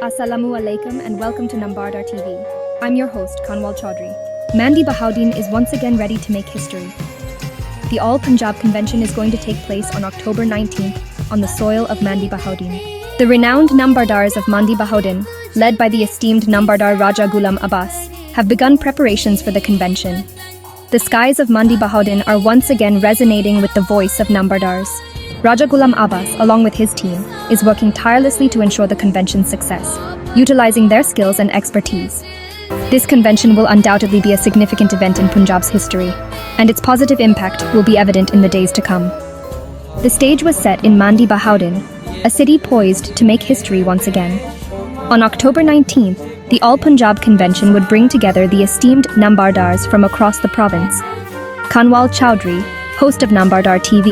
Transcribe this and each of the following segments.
Assalamu alaikum and welcome to Nambardar TV. I'm your host, Kanwal Chaudhry. MandiBahauddin is once again ready to make history. The All Punjab Convention is going to take place on October 19th on the soil of MandiBahauddin. The renowned Nambardars of MandiBahauddin, led by the esteemed Nambardar Raja Ghulam Abbas, have begun preparations for the convention. The skies of MandiBahauddin are once again resonating with the voice of Nambardars. Raja Ghulam Abbas, along with his team, is working tirelessly to ensure the convention's success, utilizing their skills and expertise. This convention will undoubtedly be a significant event in Punjab's history, and its positive impact will be evident in the days to come. The stage was set in MandiBahauddin, a city poised to make history once again. On October 19th, the All Punjab Convention would bring together the esteemed Nambardars from across the province. Kanwal Chaudhry, host of Nambardar TV,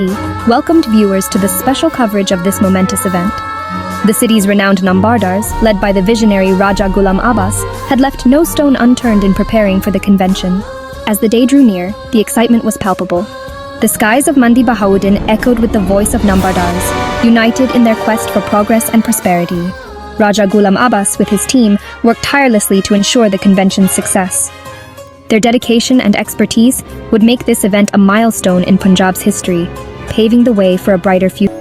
welcomed viewers to the special coverage of this momentous event. The city's renowned Nambardars, led by the visionary Raja Ghulam Abbas, had left no stone unturned in preparing for the convention. As the day drew near, the excitement was palpable. The skies of MandiBahauddin echoed with the voice of Nambardars, united in their quest for progress and prosperity. Raja Ghulam Abbas, with his team, worked tirelessly to ensure the convention's success. Their dedication and expertise would make this event a milestone in Punjab's history, paving the way for a brighter future.